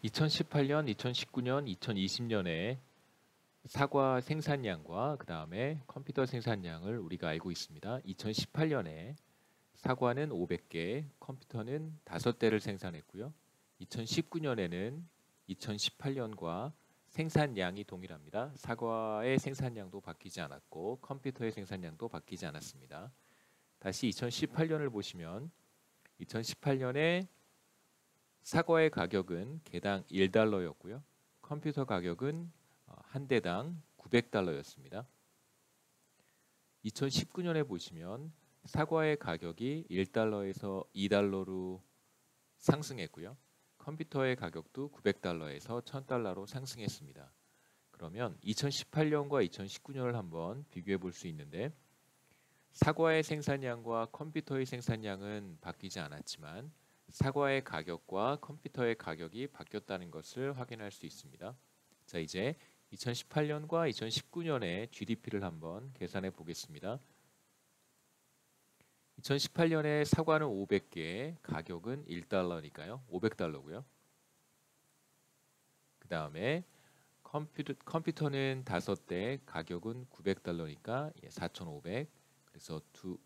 2018년, 2019년, 2020년에 사과 생산량과 그 다음에 컴퓨터 생산량을 우리가 알고 있습니다. 2018년에 사과는 500개, 컴퓨터는 5대를 생산했고요. 2019년에는 2018년과 생산량이 동일합니다. 사과의 생산량도 바뀌지 않았고 컴퓨터의 생산량도 바뀌지 않았습니다. 다시 2018년을 보시면 2018년에 사과의 가격은 개당 1달러였고요. 컴퓨터 가격은 한 대당 900달러였습니다. 2019년에 보시면 사과의 가격이 1달러에서 2달러로 상승했고요. 컴퓨터의 가격도 900달러에서 1000달러로 상승했습니다. 그러면 2018년과 2019년을 한번 비교해 볼 수 있는데 사과의 생산량과 컴퓨터의 생산량은 바뀌지 않았지만 사과의 가격과 컴퓨터의 가격이 바뀌었다는 것을 확인할 수 있습니다. 자, 이제 2018년과 2019년의 GDP를 한번 계산해 보겠습니다. 2018년에 사과는 500개, 가격은 1달러니까요. 500달러고요. 그 다음에 컴퓨터는 5대, 가격은 900달러니까 4,500. 그래서 두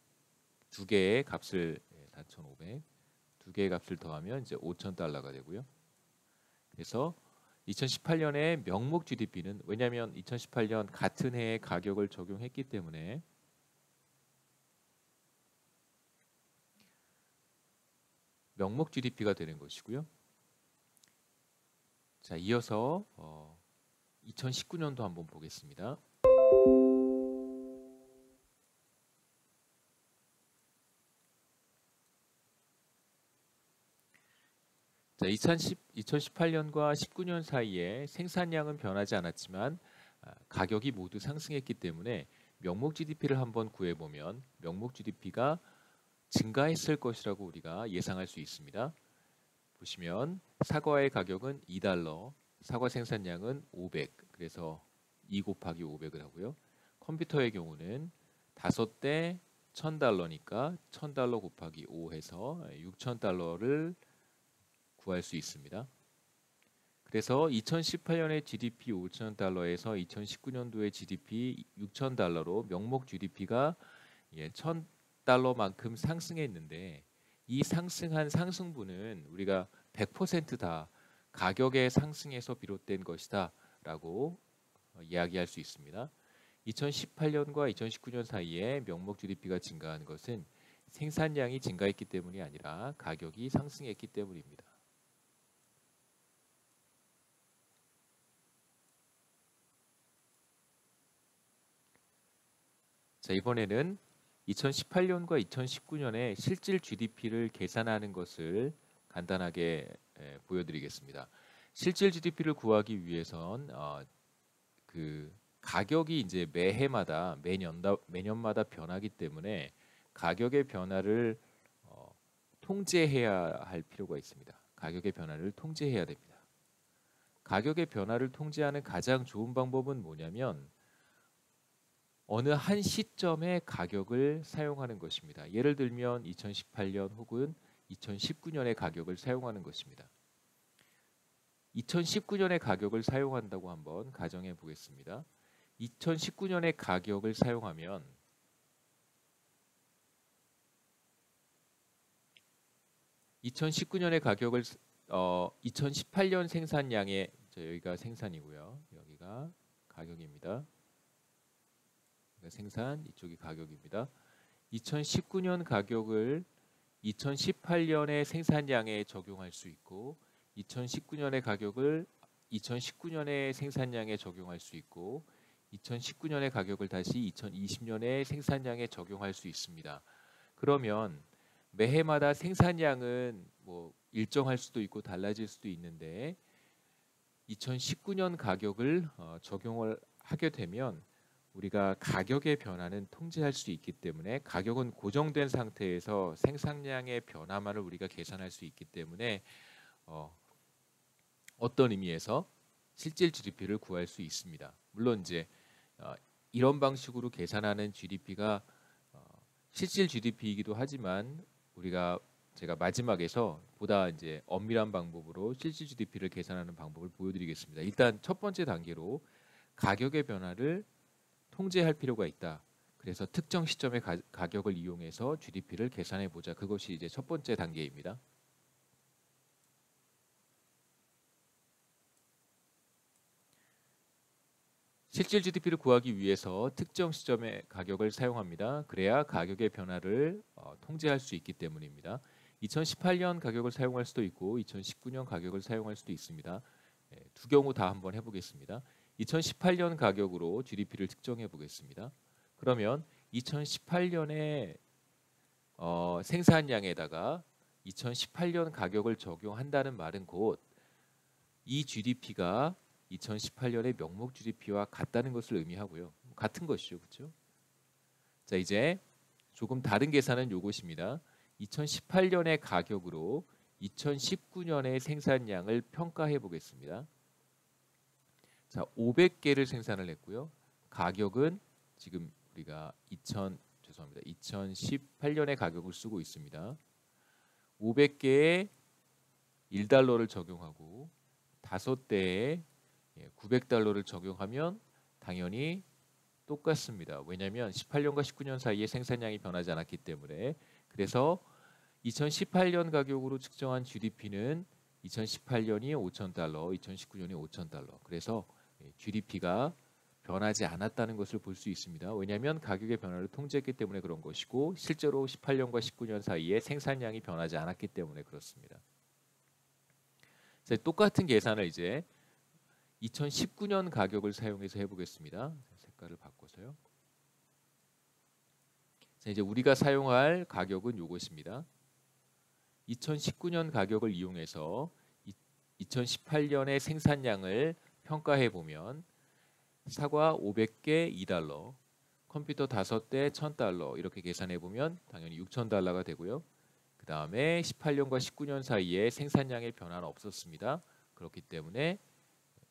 개의 값을 4,500. 두 개의 값을 더하면 이제 5,000달러가 되고요. 그래서 2018년에 명목 GDP는 왜냐하면 2018년 같은 해의 가격을 적용했기 때문에 명목 GDP가 되는 것이고요. 자, 이어서 2019년도 한번 보겠습니다. 자, 2018년과 19년 사이에 생산량은 변하지 않았지만 가격이 모두 상승했기 때문에 명목 GDP를 한번 구해보면 명목 GDP가 증가했을 것이라고 우리가 예상할 수 있습니다. 보시면 사과의 가격은 2달러, 사과 생산량은 500, 그래서 2 곱하기 500을 하고요. 컴퓨터의 경우는 5대 1000달러니까 1000달러 곱하기 5 해서 6000달러를 구할 수 있습니다. 그래서 2018년의 GDP 5,000달러에서 2019년도의 GDP 6,000달러로 명목 GDP가 1,000달러만큼 상승했는데 이 상승한 상승분은 우리가 100% 가격의 상승에서 비롯된 것이다 라고 이야기할 수 있습니다. 2018년과 2019년 사이에 명목 GDP가 증가한 것은 생산량이 증가했기 때문이 아니라 가격이 상승했기 때문입니다. 자, 이번에는 2018년과 2019년의 실질 GDP를 계산하는 것을 간단하게 보여드리겠습니다. 실질 GDP를 구하기 위해선 그 가격이 이제 매해마다 매년마다 변하기 때문에 가격의 변화를 통제해야 할 필요가 있습니다. 가격의 변화를 통제해야 됩니다. 가격의 변화를 통제하는 가장 좋은 방법은 뭐냐면 어느 한 시점의 가격을 사용하는 것입니다. 예를 들면 2018년 혹은 2019년의 가격을 사용하는 것입니다. 2019년의 가격을 사용한다고 한번 가정해 보겠습니다. 2019년의 가격을 사용하면 2019년의 가격을 2018년 생산량의 여기가 생산이고요. 여기가 가격입니다. 생산, 이쪽이 가격입니다. 2019년 가격을 2018년의 생산량에 적용할 수 있고 2019년의 가격을 2019년의 생산량에 적용할 수 있고 2019년의 가격을 다시 2020년의 생산량에 적용할 수 있습니다. 그러면 매해마다 생산량은 뭐 일정할 수도 있고 달라질 수도 있는데 2019년 가격을 적용을 하게 되면 우리가 가격의 변화는 통제할 수 있기 때문에 가격은 고정된 상태에서 생산량의 변화만을 우리가 계산할 수 있기 때문에 어떤 의미에서 실질 GDP를 구할 수 있습니다. 물론 이제 이런 방식으로 계산하는 GDP가 실질 GDP이기도 하지만 우리가 제가 마지막에서 보다 이제 엄밀한 방법으로 실질 GDP를 계산하는 방법을 보여드리겠습니다. 일단 첫 번째 단계로 가격의 변화를 통제할 필요가 있다. 그래서 특정 시점의 가격을 이용해서 GDP를 계산해 보자. 그것이 이제 첫 번째 단계입니다. 실질 GDP를 구하기 위해서 특정 시점의 가격을 사용합니다. 그래야 가격의 변화를 통제할 수 있기 때문입니다. 2018년 가격을 사용할 수도 있고 2019년 가격을 사용할 수도 있습니다. 두 경우 다 한번 해보겠습니다. 2018년 가격으로 GDP를 측정해 보겠습니다. 그러면 2018년에 생산량에다가 2018년 가격을 적용한다는 말은 곧 이 GDP가 2018년의 명목 GDP와 같다는 것을 의미하고요. 같은 것이죠, 그렇죠? 자, 이제 조금 다른 계산은 요것입니다. 2018년의 가격으로 2019년의 생산량을 평가해 보겠습니다. 자, 500개를 생산을 했고요. 가격은 지금 우리가 2018년의 가격을 쓰고 있습니다. 500개에 1달러를 적용하고 5대에 900달러를 적용하면 당연히 똑같습니다. 왜냐하면 18년과 19년 사이에 생산량이 변하지 않았기 때문에. 그래서 2018년 가격으로 측정한 GDP는 2018년이 5,000달러, 2019년이 5,000달러. 그래서 GDP가 변하지 않았다는 것을 볼 수 있습니다. 왜냐하면 가격의 변화를 통제했기 때문에 그런 것이고 실제로 18년과 19년 사이에 생산량이 변하지 않았기 때문에 그렇습니다. 자, 똑같은 계산을 이제 2019년 가격을 사용해서 해보겠습니다. 색깔을 바꿔서요. 자, 이제 우리가 사용할 가격은 이것입니다. 2019년 가격을 이용해서 2018년의 생산량을 평가해 보면 사과 500개 2달러, 컴퓨터 5대 1,000달러 이렇게 계산해 보면 당연히 6,000달러가 되고요. 그 다음에 18년과 19년 사이에 생산량의 변화는 없었습니다. 그렇기 때문에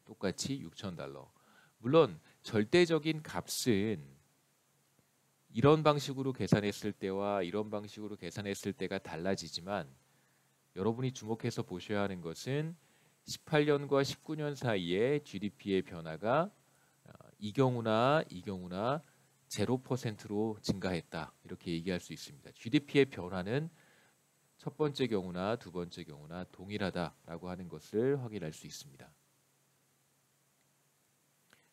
똑같이 6,000달러. 물론 절대적인 값은 이런 방식으로 계산했을 때와 이런 방식으로 계산했을 때가 달라지지만 여러분이 주목해서 보셔야 하는 것은 18년과 19년 사이에 GDP의 변화가 이 경우나 0%로 증가했다. 이렇게 얘기할 수 있습니다. GDP의 변화는 첫 번째 경우나 두 번째 경우나 동일하다라고 하는 것을 확인할 수 있습니다.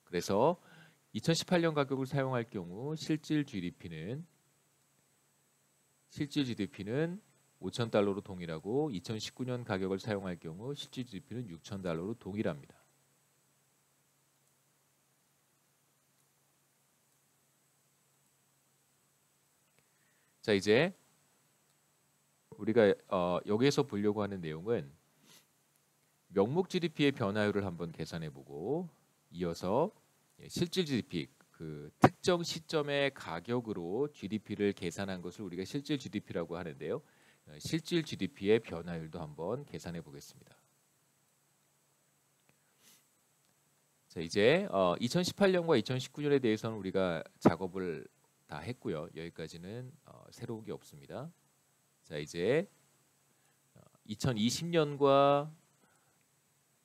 그래서 2018년 가격을 사용할 경우 실질 GDP는 5,000달러로 동일하고 2019년 가격을 사용할 경우 실질 GDP는 6,000달러로 동일합니다. 자, 이제 우리가 여기에서 보려고 하는 내용은 명목 GDP의 변화율을 한번 계산해 보고 이어서 실질 GDP 그 특정 시점의 가격으로 GDP를 계산한 것을 우리가 실질 GDP라고 하는데요. 실질 GDP의 변화율도 한번 계산해 보겠습니다. 자, 이제 2018년과 2019년에 대해서는 우리가 작업을 다 했고요. 여기까지는 새로운 게 없습니다. 자, 이제 2020년과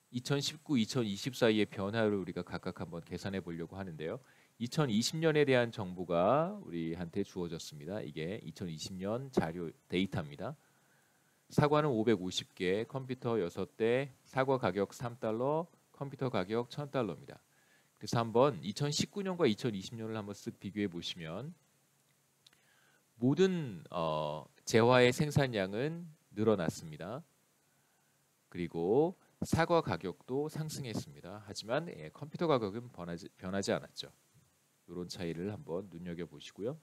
2019, 2020 사이의 변화를 우리가 각각 한번 계산해 보려고 하는데요. 2020년에 대한 정보가 우리한테 주어졌습니다. 이게 2020년 자료 데이터입니다. 사과는 550개, 컴퓨터 6대, 사과 가격 3달러, 컴퓨터 가격 1,000달러입니다. 그래서 한번 2019년과 2020년을 한번 쓱 비교해 보시면 모든 재화의 생산량은 늘어났습니다. 그리고 사과 가격도 상승했습니다. 하지만 컴퓨터 가격은 변하지 않았죠. 이런 차이를 한번 눈여겨보시고요.